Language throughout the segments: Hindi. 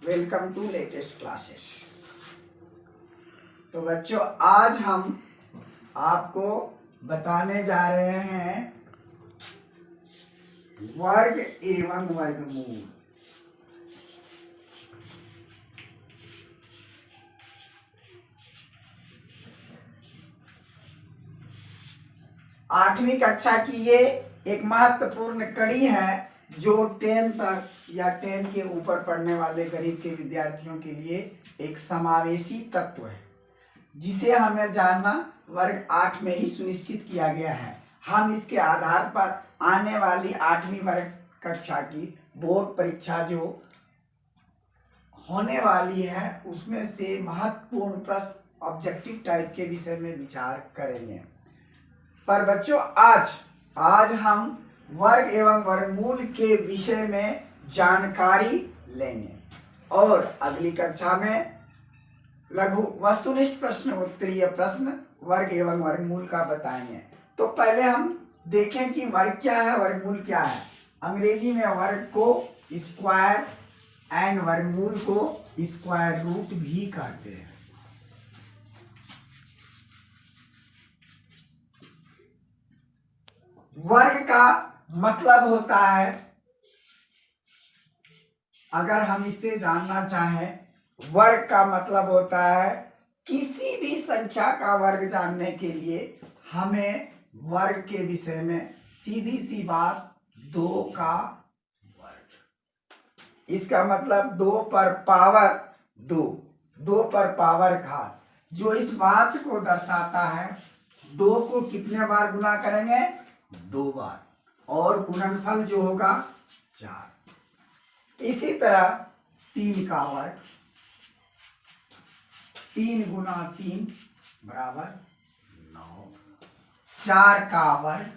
Welcome to latest classes. तो बच्चों, आज हम आपको बताने जा रहे हैं वर्ग एवं वर्गमूल। आठवीं कक्षा की ये एक महत्वपूर्ण कड़ी है जो 10 तक या 10 के ऊपर पढ़ने वाले गरीब के विद्यार्थियों के लिए एक समावेशी तत्व है, जिसे हमें जानना वर्ग 8 में ही सुनिश्चित किया गया है। हम इसके आधार पर आने वाली 8वीं वर्ग कक्षा की बोर्ड परीक्षा जो होने वाली है उसमें से महत्वपूर्ण प्रश्न ऑब्जेक्टिव टाइप के विषय में विचार करेंगे। पर बच्चों, आज हम वर्ग एवं वर्गमूल के विषय में जानकारी लेंगे और अगली कक्षा में लघु वस्तुनिष्ठ प्रश्न उत्तरीय प्रश्न वर्ग एवं वर्गमूल का बताएंगे। तो पहले हम देखें कि वर्ग क्या है, वर्गमूल क्या है। अंग्रेजी में वर्ग को स्क्वायर एंड वर्गमूल को स्क्वायर रूट भी कहते हैं। वर्ग का मतलब होता है, अगर हम इससे जानना चाहें, वर्ग का मतलब होता है किसी भी संख्या का वर्ग जानने के लिए हमें वर्ग के विषय में सीधी सी बात 2 का वर्ग। इसका मतलब 2 पर पावर 2 पर पावर घात, जो इस बात को दर्शाता है 2 को कितने बार गुना करेंगे, 2 बार, और गुणनफल जो होगा 4। इसी तरह 3 का वर्ग, 3 गुना 3 बराबर 9। 4 का वर्ग,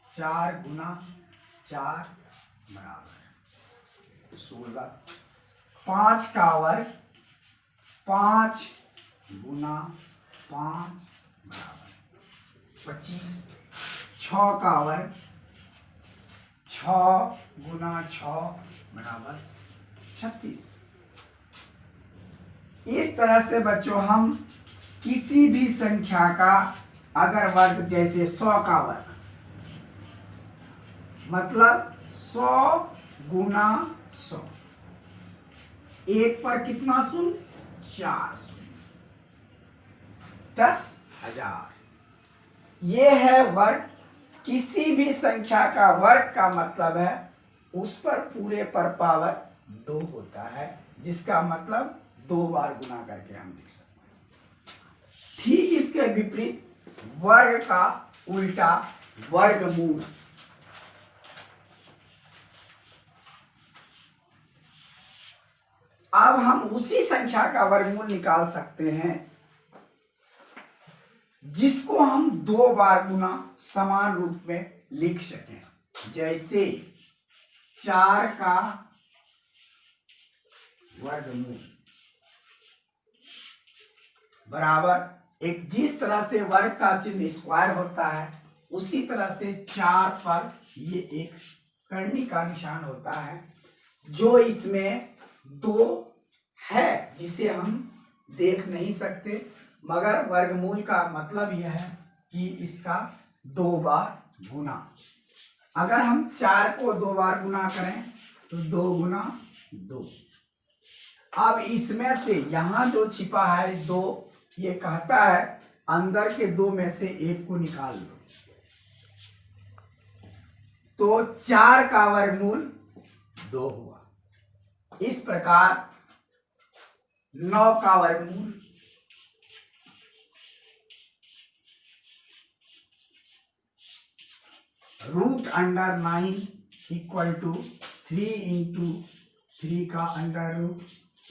4 गुना 4 बराबर 16। 5 का वर्ग, 5 गुना 5 बराबर 25। 6 का वर्ग, 6 गुना 6 बराबर 36। इस तरह से बच्चों हम किसी भी संख्या का अगर वर्ग, जैसे 100 का वर्ग मतलब 100 गुना 100, 1 पर कितना शून्य, 4 शून्य, 10,000। ये है वर्ग। किसी भी संख्या का वर्ग का मतलब है उस पर पूरे पर पावर 2 होता है, जिसका मतलब 2 बार गुना करके हम लिख सकते हैं। ठीक इसके विपरीत वर्ग का उल्टा वर्गमूल। अब हम उसी संख्या का वर्गमूल निकाल सकते हैं जिसको हम 2 बार गुना समान रूप में लिख सकें। जैसे 4 का वर्गमूल बराबर एक, जिस तरह से वर्ग का चिन्ह स्क्वायर होता है उसी तरह से 4 पर ये एक करनी का निशान होता है, जो इसमें 2 है जिसे हम देख नहीं सकते, मगर वर्गमूल का मतलब यह है कि इसका 2 बार गुना। अगर हम 4 को 2 बार गुना करें तो 2 गुना 2। अब इसमें से यहां जो छिपा है 2, ये कहता है अंदर के 2 में से 1 को निकाल लो। तो 4 का वर्गमूल 2 हुआ। इस प्रकार 9 का वर्गमूल, √9 इक्वल टू 3 इंटू 3 का √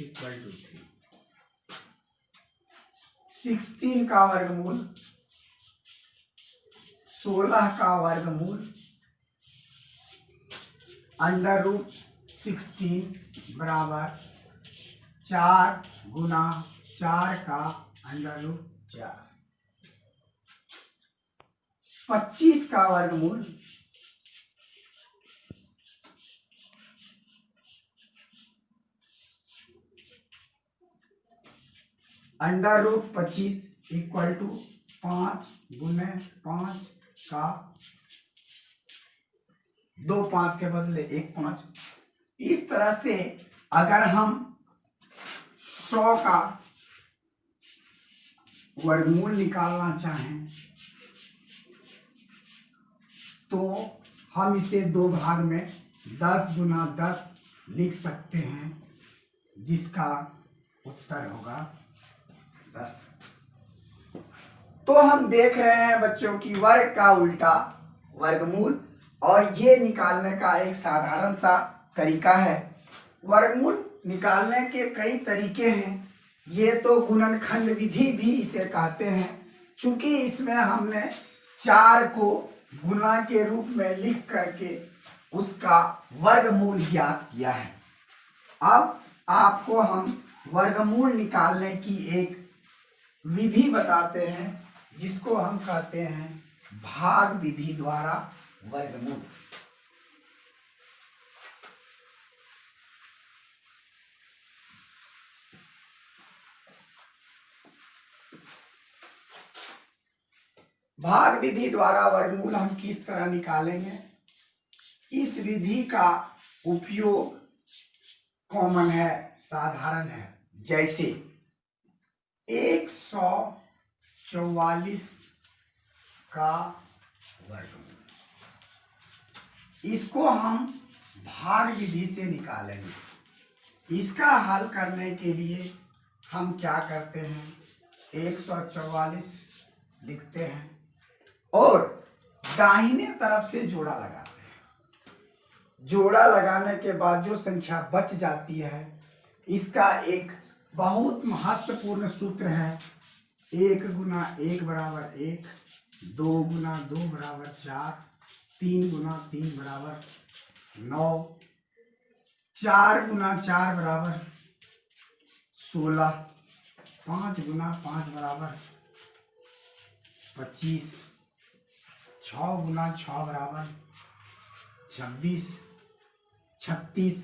इक्वल टू 3। 16 का वर्गमूल, 16 का वर्गमूल √16 बराबर 4 गुना 4 का √4। 25 का वर्गमूल, 25 √25 इक्वल टू 5 गुने 5 का 2 5 के बदले 1 5। इस तरह से अगर हम 100 का वर्गमूल निकालना चाहें तो हम इसे 2 भाग में 10 गुना 10 लिख सकते हैं, जिसका उत्तर होगा 10। तो हम देख रहे हैं बच्चों की वर्ग का उल्टा वर्गमूल, और ये निकालने का एक साधारण सा तरीका है। वर्गमूल निकालने के कई तरीके हैं। ये तो गुणनखंड विधि भी इसे कहते हैं, चूंकि इसमें हमने 4 को गुना के रूप में लिख करके उसका वर्गमूल ज्ञात किया है। अब आपको हम वर्गमूल निकालने की एक विधि बताते हैं, जिसको हम कहते हैं भाग विधि द्वारा वर्गमूल। भाग विधि द्वारा वर्गमूल हम किस तरह निकालेंगे? इस विधि का उपयोग कॉमन है, साधारण है। जैसे 144 का वर्गमूल, इसको हम भाग विधि से निकालेंगे। इसका हल करने के लिए हम क्या करते हैं, 144 लिखते हैं और दाहिने तरफ से जोड़ा लगाते हैं। जोड़ा लगाने के बाद जो संख्या बच जाती है, इसका एक बहुत महत्वपूर्ण सूत्र है, 1 गुना 1 बराबर 1, 2 गुना 2 बराबर 4, 3 गुना 3 बराबर 9, 4 गुना 4 बराबर 16, 5 गुना 5 बराबर 25, 6 गुना 6 बराबर 26, 36,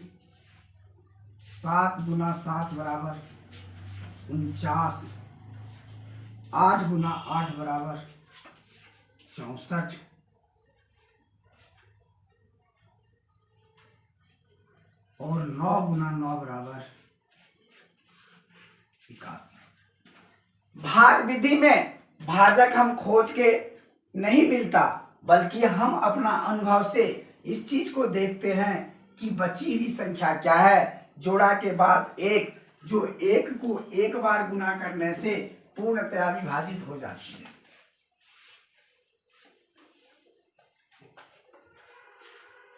7 गुना 7 बराबर 49, 8 गुना 8 बराबर 64, और 9 गुना 9 बराबर 81। भाग विधि में भाजक हम खोज के नहीं मिलता, बल्कि हम अपना अनुभव से इस चीज को देखते हैं कि बची हुई संख्या क्या है। जोड़ा के बाद एक, जो एक को एक बार गुना करने से पूर्णतया विभाजित हो जाती है।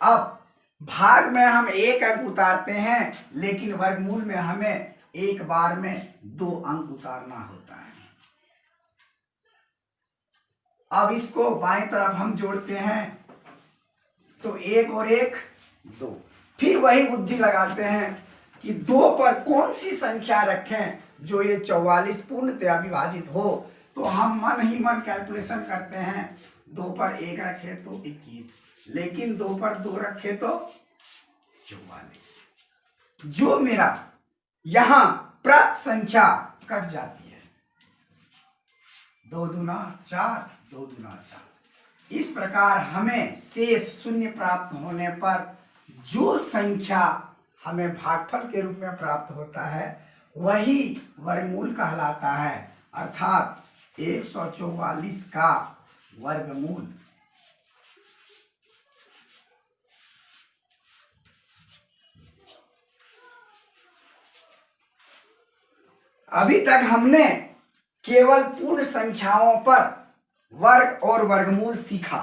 अब भाग में हम 1 अंक उतारते हैं, लेकिन वर्गमूल में हमें एक बार में 2 अंक उतारना होता है। अब इसको बाएं तरफ हम जोड़ते हैं तो 1 और 1 2। फिर वही बुद्धि लगाते हैं कि 2 पर कौन सी संख्या रखें जो ये 44 पूर्णतया विभाजित हो। तो हम मन ही मन कैलकुलेशन करते हैं, 2 पर 1 रखे तो 21, लेकिन 2 पर 2 रखे तो 44। जो मेरा यहां प्राप्त संख्या कट जाती है, 2 दूना 4, 2 दूना 4। इस प्रकार हमें शेष शून्य प्राप्त होने पर जो संख्या हमें भागफल के रूप में प्राप्त होता है, वही वर्गमूल कहलाता है, अर्थात 144 का वर्गमूल। अभी तक हमने केवल पूर्ण संख्याओं पर वर्ग और वर्गमूल सीखा।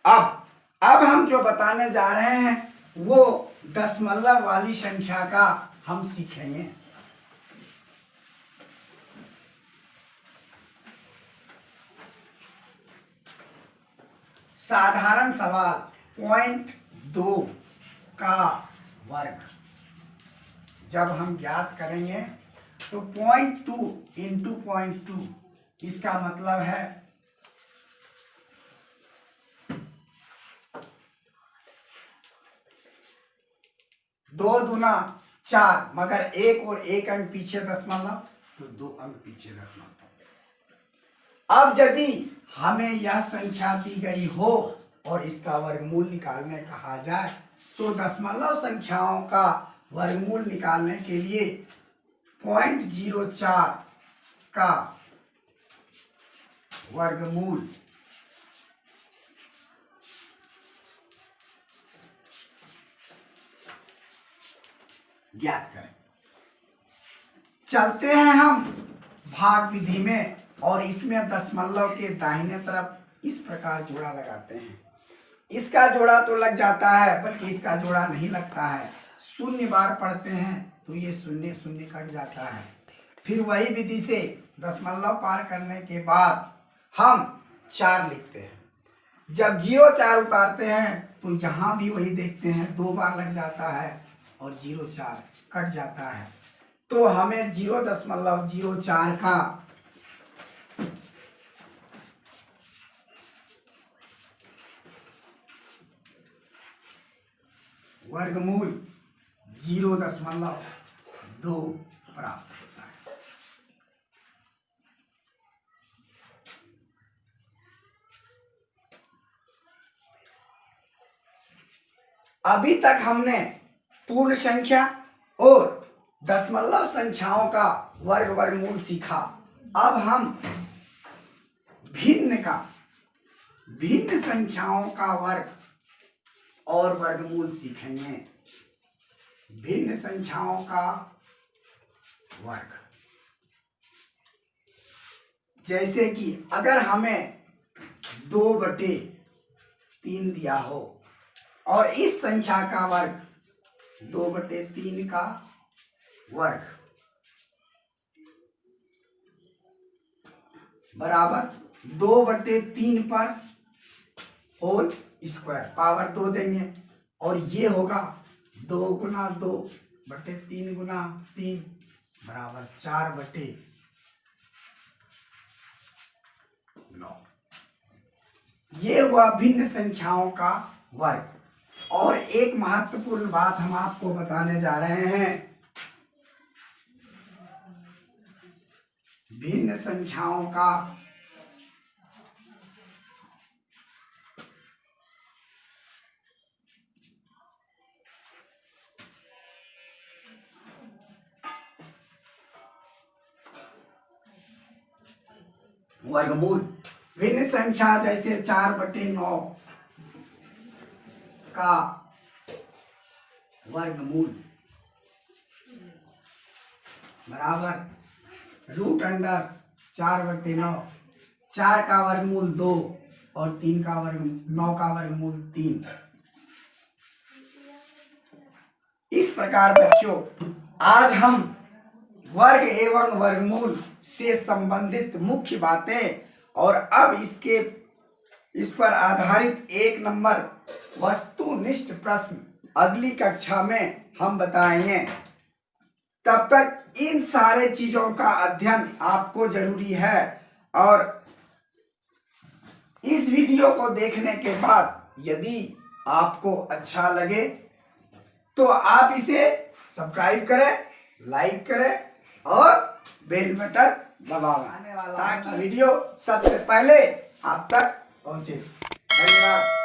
अब हम जो बताने जा रहे हैं वो दशमलव वाली संख्या का हम सीखेंगे। साधारण सवाल, 0.2 का वर्ग जब हम ज्ञात करेंगे तो 0.2 इंटू 0.2, इसका मतलब है 2 दूना 4, मगर 1 और 1 अंक पीछे दशमलव, तो 2 अंक पीछे दशमलव। अब यदि हमें यह संख्या दी गई हो और इसका वर्गमूल निकालने कहा जाए तो दशमलव संख्याओं का वर्गमूल निकालने के लिए 0.04 का वर्गमूल ज्ञात करें। चलते हैं हम भाग विधि में और इसमें दशमलव के दाहिने तरफ इस प्रकार जोड़ा लगाते हैं। इसका जोड़ा तो लग जाता है बल्कि इसका जोड़ा नहीं लगता है। 0 बार पढ़ते हैं तो ये 0 0 कट जाता है। फिर वही विधि से दशमलव पार करने के बाद हम 4 लिखते हैं। जब 0 4 उतारते हैं तो यहाँ भी वही देखते हैं 2 बार लग जाता है और 0 4 कट जाता है। तो हमें 0.04 का वर्गमूल 0.2 प्राप्त होता है। अभी तक हमने पूर्ण संख्या और दशमलव संख्याओं का वर्गमूल सीखा। अब हम भिन्न संख्याओं का वर्ग और वर्गमूल सीखेंगे। भिन्न संख्याओं का वर्ग, जैसे कि अगर हमें 2/3 दिया हो और इस संख्या का वर्ग 2/3 का वर्ग बराबर 2/3 पर होल स्क्वायर पावर 2 देंगे और ये होगा 2 गुना 2/3 गुना 3 बराबर 4/9। ये हुआ भिन्न संख्याओं का वर्ग। और एक महत्वपूर्ण बात हम आपको बताने जा रहे हैं। भिन्न संख्याओं का वर्गमूल। भिन्न संख्या जैसे 4/9 का वर्गमूल बराबर √4/9। 4 का वर्गमूल 2 और 9 का वर्गमूल 3। इस प्रकार बच्चों आज हम वर्ग एवं वर्गमूल से संबंधित मुख्य बातें और अब इस पर आधारित 1 नंबर वस्तुनिष्ठ प्रश्न अगली कक्षा में हम बताएंगे। तब तक इन सारे चीजों का अध्ययन आपको जरूरी है और इस वीडियो को देखने के बाद यदि आपको अच्छा लगे तो आप इसे सब्सक्राइब करें, लाइक करें और बेल बटन दबाएं ताकि वीडियो सबसे पहले आप तक पहुंचे। धन्यवाद।